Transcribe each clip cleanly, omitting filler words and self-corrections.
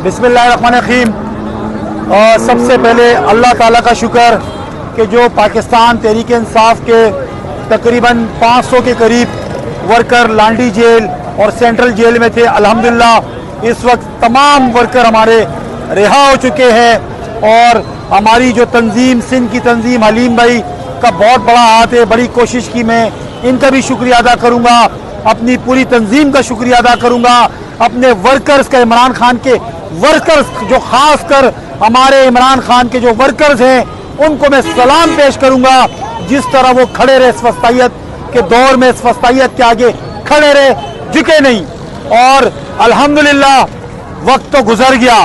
बिस्मिल्लाहिर्रहमानिर्रहीम। सबसे पहले अल्लाह ताला का शुक्र कि जो पाकिस्तान तहरीक इंसाफ के तकरीबन 500 के करीब वर्कर लांडी जेल और सेंट्रल जेल में थे, अल्हम्दुलिल्लाह इस वक्त तमाम वर्कर हमारे रिहा हो चुके हैं। और हमारी जो तंजीम सिंध की तंजीम हलीम भाई का बहुत बड़ा हाथ है, बड़ी कोशिश की। मैं इनका भी शुक्रिया अदा करूँगा, अपनी पूरी तंजीम का शुक्रिया अदा करूँगा, अपने वर्कर्स का, इमरान खान के वर्कर्स, जो खास कर हमारे इमरान खान के जो वर्कर्स हैं उनको मैं सलाम पेश करूँगा। जिस तरह वो खड़े रहे इस वस्तायत के दौर में, इस वस्तायत के आगे खड़े रहे, झुके नहीं। और अल्हम्दुलिल्लाह वक्त तो गुजर गया,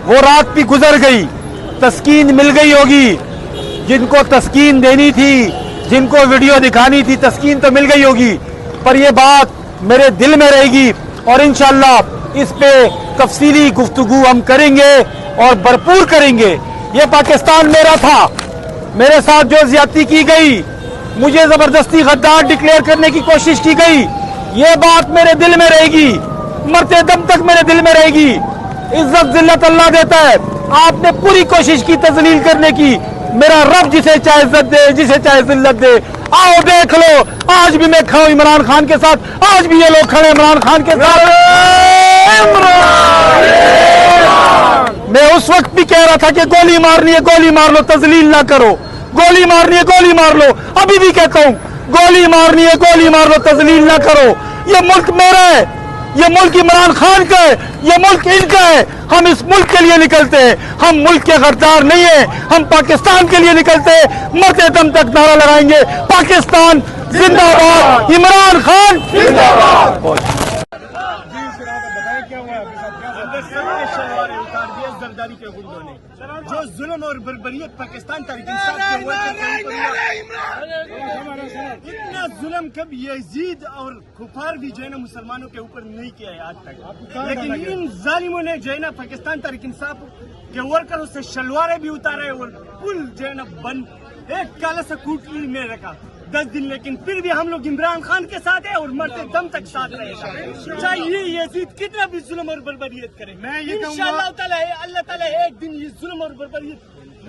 वो रात भी गुजर गई, तस्कीन मिल गई होगी। जिनको तस्कीन देनी थी, जिनको वीडियो दिखानी थी, तस्कीन तो मिल गई होगी, पर ये बात मेरे दिल में रहेगी और इंशाअल्लाह इस पे तफसीली गुफ्तगू हम करेंगे और भरपूर करेंगे। ये पाकिस्तान मेरा था, मेरे साथ जो ज्यादती की गई, मुझे जबरदस्ती गद्दार डिक्लेयर करने की कोशिश की गई, ये बात मेरे दिल में रहेगी, मरते दम तक मेरे दिल में रहेगी। इज्जत जिल्लत अल्लाह देता है, आपने पूरी कोशिश की तजलील करने की, मेरा रब जिसे चाहे इज्जत दे, जिसे चाहे जिल्लत दे। आओ देख लो, आज भी मैं खड़ा हूं इमरान खान के साथ, आज भी ये लोग खड़े इमरान खान के साथ। मैं उस वक्त भी कह रहा था कि गोली मारनी है गोली मार लो, तजलील ना करो, गोली मारनी है गोली मार लो। अभी भी कहता हूं, गोली मारनी है गोली मार लो, तजलील ना करो। ये मुल्क मेरा है, ये मुल्क इमरान खान का है, ये मुल्क इनका है। हम इस मुल्क के लिए निकलते हैं, हम मुल्क के गद्दार नहीं है, हम पाकिस्तान के लिए निकलते हैं। मरते दम तक नारा लगाएंगे, पाकिस्तान जिंदाबाद, इमरान खान जिंदाबाद। जरदारी के गुंडों ने जो जुल्म और बर्बरियत पाकिस्तान तहरीक इंसाफ के इतना जुल्म कभी यजीद और कुफार भी जो है ना मुसलमानों के ऊपर नहीं किया है आज तक। लेकिन इन जालिमों ने जो है ना पाकिस्तान तहरीक इंसाफ के वर्करों से शलवारें भी उतारे और पुल जो है ना बंद एक काला सा कूटली में रखा 10 दिन। लेकिन फिर भी हम लोग इमरान खान के साथ है और मरते दम तक साथ रहेगा, चाहे यजीद कितना भी जुल्म और बर्बरियत करे। मैं ये इंशाअल्लाह ताला है, अल्लाह ताला है, एक दिन ये जुल्म और बर्बरियत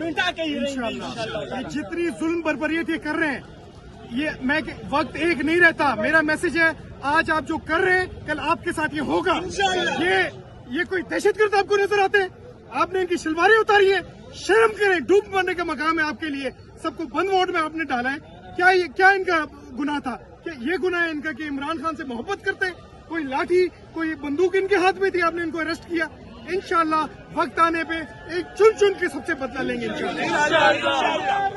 मिटा के ही रहेंगे इंशाअल्लाह। ये जितनी जुल्म बर्बरियत ये कर रहे हैं, ये मैं वक्त एक नहीं रहता। मेरा मैसेज है, आज आप जो कर रहे हैं कल आपके साथ ये होगा। ये कोई दहशतगर्द आपको नजर आते हैं? आपने इनकी शलवारें उतारी है, शर्म करें, डूब मरने का मकाम है आपके लिए। सबको बंद वार्ड में आपने डाला है। क्या इनका गुनाह था? क्या ये गुनाह है इनका कि इमरान खान से मोहब्बत करते हैं? कोई लाठी, कोई बंदूक इनके हाथ में थी, आपने इनको अरेस्ट किया। इंशाअल्लाह वक्त आने पे एक चुन चुन के सबसे बदला लेंगे इंशाअल्लाह।